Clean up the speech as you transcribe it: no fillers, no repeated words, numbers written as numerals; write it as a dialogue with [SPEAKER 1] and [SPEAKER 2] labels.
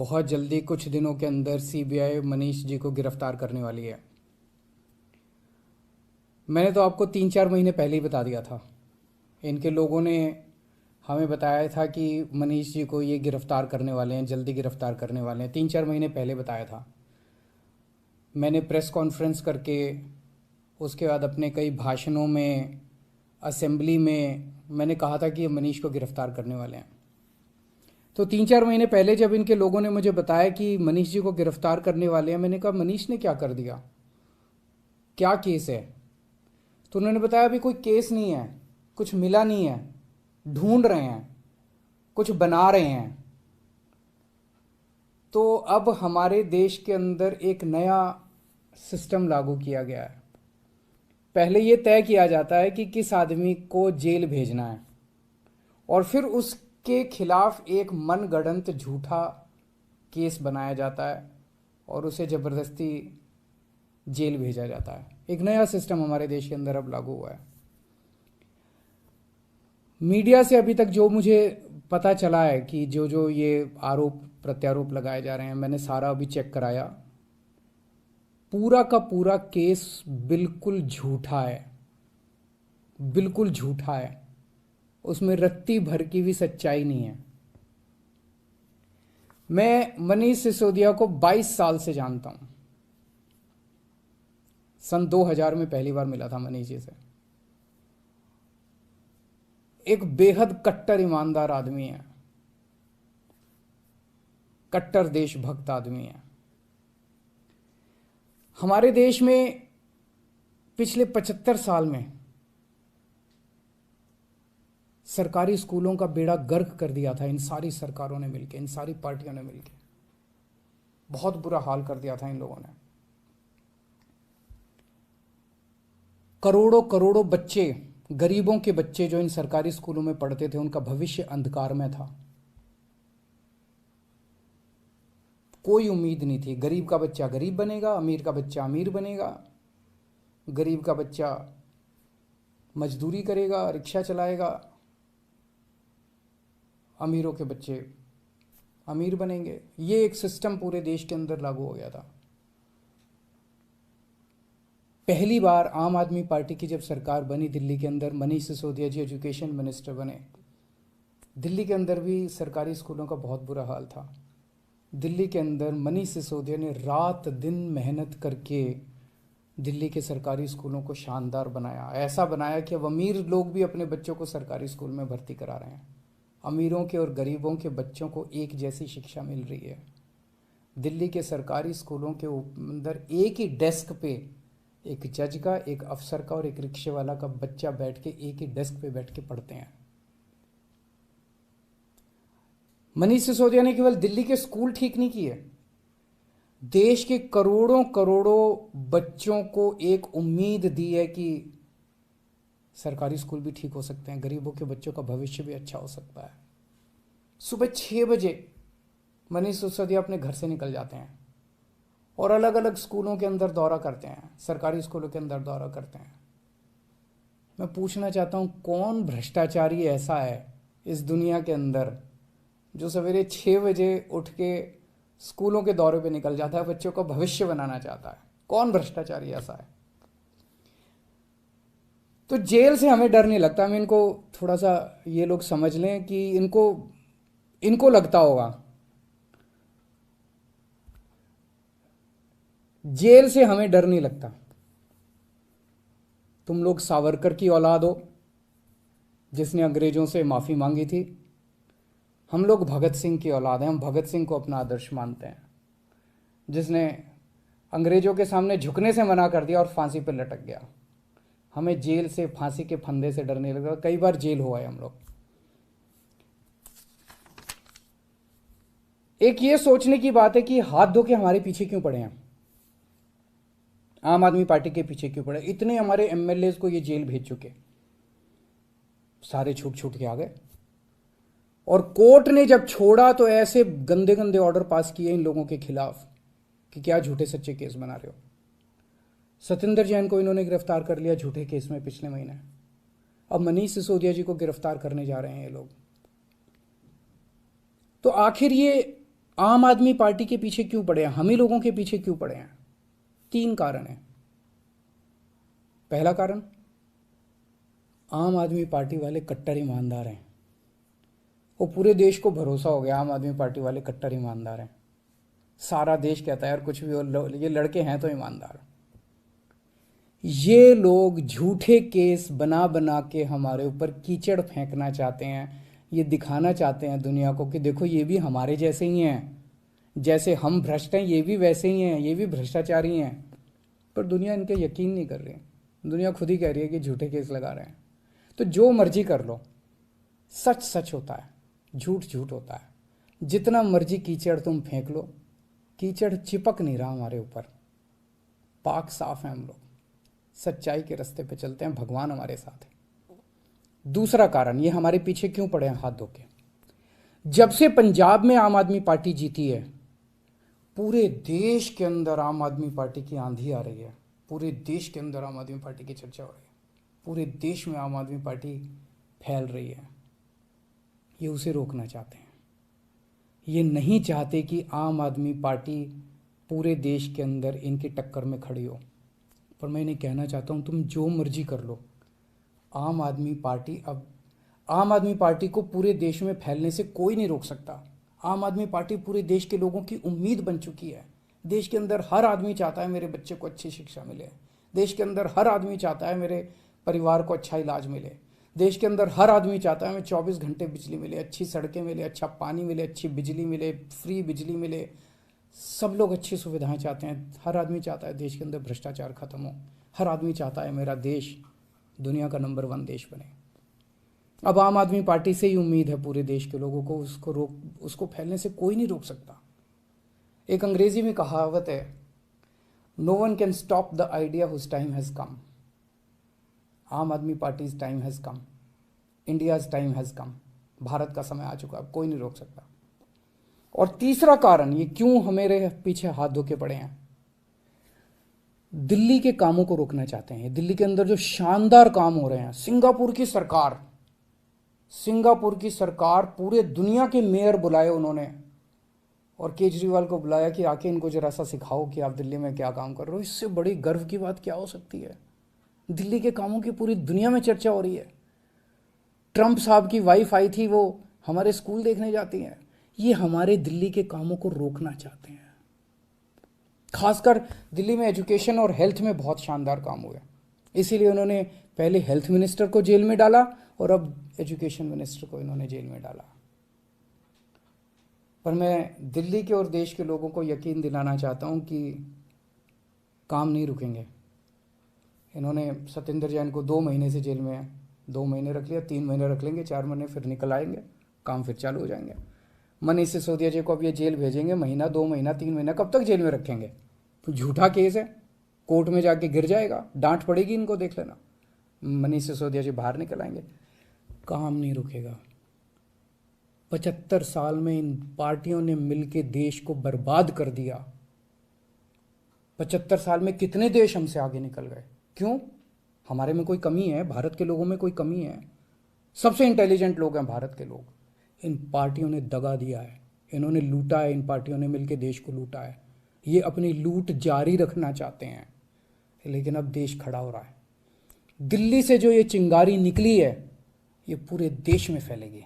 [SPEAKER 1] बहुत जल्दी कुछ दिनों के अंदर सीबीआई मनीष जी को गिरफ्तार करने वाली है। मैंने तो आपको 3-4 महीने पहले ही बता दिया था। इनके लोगों ने हमें बताया था कि मनीष जी को ये गिरफ्तार करने वाले हैं, जल्दी गिरफ्तार करने वाले हैं। 3-4 महीने पहले बताया था। मैंने प्रेस कॉन्फ्रेंस करके, उसके बाद अपने कई भाषणों में, असेंबली में मैंने कहा था कि ये मनीष को गिरफ्तार करने वाले हैं। तो 3-4 महीने पहले जब इनके लोगों ने मुझे बताया कि मनीष जी को गिरफ्तार करने वाले हैं, मैंने कहा मनीष ने क्या कर दिया, क्या केस है? तो उन्होंने बताया अभी कोई केस नहीं है, कुछ मिला नहीं है, ढूंढ रहे हैं, कुछ बना रहे हैं। तो अब हमारे देश के अंदर एक नया सिस्टम लागू किया गया है। पहले ये तय किया जाता है कि किस आदमी को जेल भेजना है, और फिर उसके खिलाफ एक मनगढ़ंत झूठा केस बनाया जाता है और उसे ज़बरदस्ती जेल भेजा जाता है। एक नया सिस्टम हमारे देश के अंदर अब लागू हुआ है। मीडिया से अभी तक जो मुझे पता चला है कि जो जो ये आरोप प्रत्यारोप लगाए जा रहे हैं, मैंने सारा अभी चेक कराया। पूरा का पूरा केस बिल्कुल झूठा है, बिल्कुल झूठा है। उसमें रत्ती भर की भी सच्चाई नहीं है। मैं मनीष सिसोदिया को 22 साल से जानता हूं। सन 2000 में पहली बार मिला था मनीष जी से। एक बेहद कट्टर ईमानदार आदमी है, कट्टर देशभक्त आदमी है। हमारे देश में पिछले 75 साल में सरकारी स्कूलों का बेड़ा गर्क कर दिया था इन सारी सरकारों ने मिलकर, इन सारी पार्टियों ने मिलकर। बहुत बुरा हाल कर दिया था इन लोगों ने। करोड़ों करोड़ों बच्चे, गरीबों के बच्चे जो इन सरकारी स्कूलों में पढ़ते थे, उनका भविष्य अंधकार में था। कोई उम्मीद नहीं थी। गरीब का बच्चा गरीब बनेगा, अमीर का बच्चा अमीर बनेगा। गरीब का बच्चा मजदूरी करेगा, रिक्शा चलाएगा। अमीरों के बच्चे अमीर बनेंगे। ये एक सिस्टम पूरे देश के अंदर लागू हो गया था। पहली बार आम आदमी पार्टी की जब सरकार बनी दिल्ली के अंदर, मनीष सिसोदिया जी एजुकेशन मिनिस्टर बने। दिल्ली के अंदर भी सरकारी स्कूलों का बहुत बुरा हाल था। दिल्ली के अंदर मनीष सिसोदिया ने रात दिन मेहनत करके दिल्ली के सरकारी स्कूलों को शानदार बनाया। ऐसा बनाया कि अब अमीर लोग भी अपने बच्चों को सरकारी स्कूल में भर्ती करा रहे हैं। अमीरों के और गरीबों के बच्चों को एक जैसी शिक्षा मिल रही है। दिल्ली के सरकारी स्कूलों के अंदर एक ही डेस्क पे एक जज का, एक अफसर का और एक रिक्शे वाला का बच्चा बैठ के एक ही डेस्क पे बैठ के पढ़ते हैं। मनीष सिसोदिया ने केवल दिल्ली के स्कूल ठीक नहीं किए, देश के करोड़ों करोड़ों बच्चों को एक उम्मीद दी है कि सरकारी स्कूल भी ठीक हो सकते हैं, गरीबों के बच्चों का भविष्य भी अच्छा हो सकता है। सुबह 6 बजे मनीष सिसोदिया अपने घर से निकल जाते हैं और अलग अलग स्कूलों के अंदर दौरा करते हैं, सरकारी स्कूलों के अंदर दौरा करते हैं। मैं पूछना चाहता हूं, कौन भ्रष्टाचारी ऐसा है इस दुनिया के अंदर जो सवेरे 6 बजे उठ के स्कूलों के दौरे पे निकल जाता है, बच्चों का भविष्य बनाना चाहता है? कौन भ्रष्टाचारी ऐसा है? तो जेल से हमें डर नहीं लगता। मैं इनको थोड़ा सा, ये लोग समझ लें कि इनको लगता होगा जेल से हमें डर नहीं लगता। तुम लोग सावरकर की औलाद हो जिसने अंग्रेजों से माफी मांगी थी। हम लोग भगत सिंह की औलाद हैं। हम भगत सिंह को अपना आदर्श मानते हैं, जिसने अंग्रेजों के सामने झुकने से मना कर दिया और फांसी पर लटक गया। हमें जेल से, फांसी के फंदे से डर नहीं लगता। कई बार जेल हुआ है हम लोग। एक ये सोचने की बात है कि हाथ धो के हमारे पीछे क्यों पड़े हैं, आम आदमी पार्टी के पीछे क्यों पड़े? इतने हमारे एमएलए को ये जेल भेज चुके, सारे छूट छूट के आ गए। और कोर्ट ने जब छोड़ा तो ऐसे गंदे गंदे ऑर्डर पास किए इन लोगों के खिलाफ कि क्या झूठे सच्चे केस बना रहे हो। सत्येंद्र जैन को इन्होंने गिरफ्तार कर लिया झूठे केस में पिछले महीने। अब मनीष सिसोदिया जी को गिरफ्तार करने जा रहे हैं ये लोग। तो आखिर ये आम आदमी पार्टी के पीछे क्यों पड़े हैं, हम ही लोगों के पीछे क्यों पड़े हैं? 3 कारण हैं। पहला कारण, आम आदमी पार्टी वाले कट्टर ईमानदार हैं। वो पूरे देश को भरोसा हो गया आम आदमी पार्टी वाले कट्टर ईमानदार हैं। सारा देश कहता है यार कुछ भी हो, ये लड़के हैं तो ईमानदार। ये लोग झूठे केस बना बना के हमारे ऊपर कीचड़ फेंकना चाहते हैं। ये दिखाना चाहते हैं दुनिया को कि देखो ये भी हमारे जैसे ही हैं, जैसे हम भ्रष्ट हैं ये भी वैसे ही हैं, ये भी भ्रष्टाचारी हैं। पर दुनिया इनके यकीन नहीं कर रही। दुनिया खुद ही कह रही है कि झूठे केस लगा रहे हैं। तो जो मर्जी कर लो, सच सच होता है, झूठ झूठ होता है। जितना मर्जी कीचड़ तुम फेंक लो, कीचड़ चिपक नहीं रहा हमारे ऊपर। पाक साफ है हम लोग, सच्चाई के रास्ते पे चलते हैं, भगवान हमारे साथ है। दूसरा कारण, ये हमारे पीछे क्यों पड़े हैं हाथ धो के? जब से पंजाब में आम आदमी पार्टी जीती है, पूरे देश के अंदर आम आदमी पार्टी की आंधी आ रही है। पूरे देश के अंदर आम आदमी पार्टी की चर्चा हो रही है। पूरे देश में आम आदमी पार्टी फैल रही है। ये उसे रोकना चाहते हैं। ये नहीं चाहते कि आम आदमी पार्टी पूरे देश के अंदर इनकी टक्कर में खड़ी हो। पर मैं इन्हें कहना चाहता हूँ, तुम जो मर्जी कर लो, आम आदमी पार्टी को पूरे देश में फैलने से कोई नहीं रोक सकता। आम आदमी पार्टी पूरे देश के लोगों की उम्मीद बन चुकी है। देश के अंदर हर आदमी चाहता है मेरे बच्चे को अच्छी शिक्षा मिले। देश के अंदर हर आदमी चाहता है मेरे परिवार को अच्छा इलाज मिले। देश के अंदर हर आदमी चाहता है हमें 24 घंटे बिजली मिले, अच्छी सड़कें मिले, अच्छा पानी मिले, अच्छी बिजली मिले, फ्री बिजली मिले। सब लोग अच्छी सुविधाएं चाहते हैं। हर आदमी चाहता है देश के अंदर भ्रष्टाचार खत्म हो। हर आदमी चाहता है मेरा देश दुनिया का नंबर 1 देश बने। अब आम आदमी पार्टी से ही उम्मीद है पूरे देश के लोगों को, उसको फैलने से कोई नहीं रोक सकता। एक अंग्रेजी में कहावत है, no one can stop the idea whose time has come. Aam Aadmi party's time has come, India's time has come. Bharat का समय आ चुका, अब कोई नहीं रोक सकता। और तीसरा कारण, ये क्यों हमारे पीछे हाथ धो के पड़े हैं, दिल्ली के कामों को रोकना चाहते हैं। दिल्ली के अंदर जो शानदार काम हो रहे हैं, सिंगापुर की सरकार पूरे दुनिया के मेयर बुलाए उन्होंने, और केजरीवाल को बुलाया कि आके इनको जरा सा सिखाओ कि आप दिल्ली में क्या काम कर रहे हो। इससे बड़ी गर्व की बात क्या हो सकती है? दिल्ली के कामों की पूरी दुनिया में चर्चा हो रही है। ट्रंप साहब की वाइफ आई थी, वो हमारे स्कूल देखने जाती हैं। ये हमारे दिल्ली के कामों को रोकना चाहते हैं। खासकर दिल्ली में एजुकेशन और हेल्थ में बहुत शानदार काम हुए, इसीलिए उन्होंने पहले हेल्थ मिनिस्टर को जेल में डाला और अब एजुकेशन मिनिस्टर को इन्होंने जेल में डाला। पर मैं दिल्ली के और देश के लोगों को यकीन दिलाना चाहता हूं कि काम नहीं रुकेंगे। इन्होंने सत्येंद्र जैन को 2 महीने से जेल में है, 2 महीने रख लिया, 3 महीने रख लेंगे, 4 महीने फिर निकल आएंगे, काम फिर चालू हो जाएंगे। मनीष सिसोदिया जी को अब ये जेल भेजेंगे, महीना, 2 महीना, 3 महीना, कब तक जेल में रखेंगे? तो झूठा केस है, कोर्ट में जाके गिर जाएगा, डांट पड़ेगी इनको, देख लेना। मनीष सिसोदिया जी बाहर निकल आएंगे, काम नहीं रुकेगा। 75 साल में इन पार्टियों ने मिलकर देश को बर्बाद कर दिया। 75 साल में कितने देश हमसे आगे निकल गए? क्यों? हमारे में कोई कमी है? भारत के लोगों में कोई कमी है? सबसे इंटेलिजेंट लोग हैं भारत के लोग। इन पार्टियों ने दगा दिया है, इन्होंने लूटा है, इन पार्टियों ने मिलकर देश को लूटा है। ये अपनी लूट जारी रखना चाहते हैं, लेकिन अब देश खड़ा हो रहा है। दिल्ली से जो ये चिंगारी निकली है, ये पूरे देश में फैलेगी।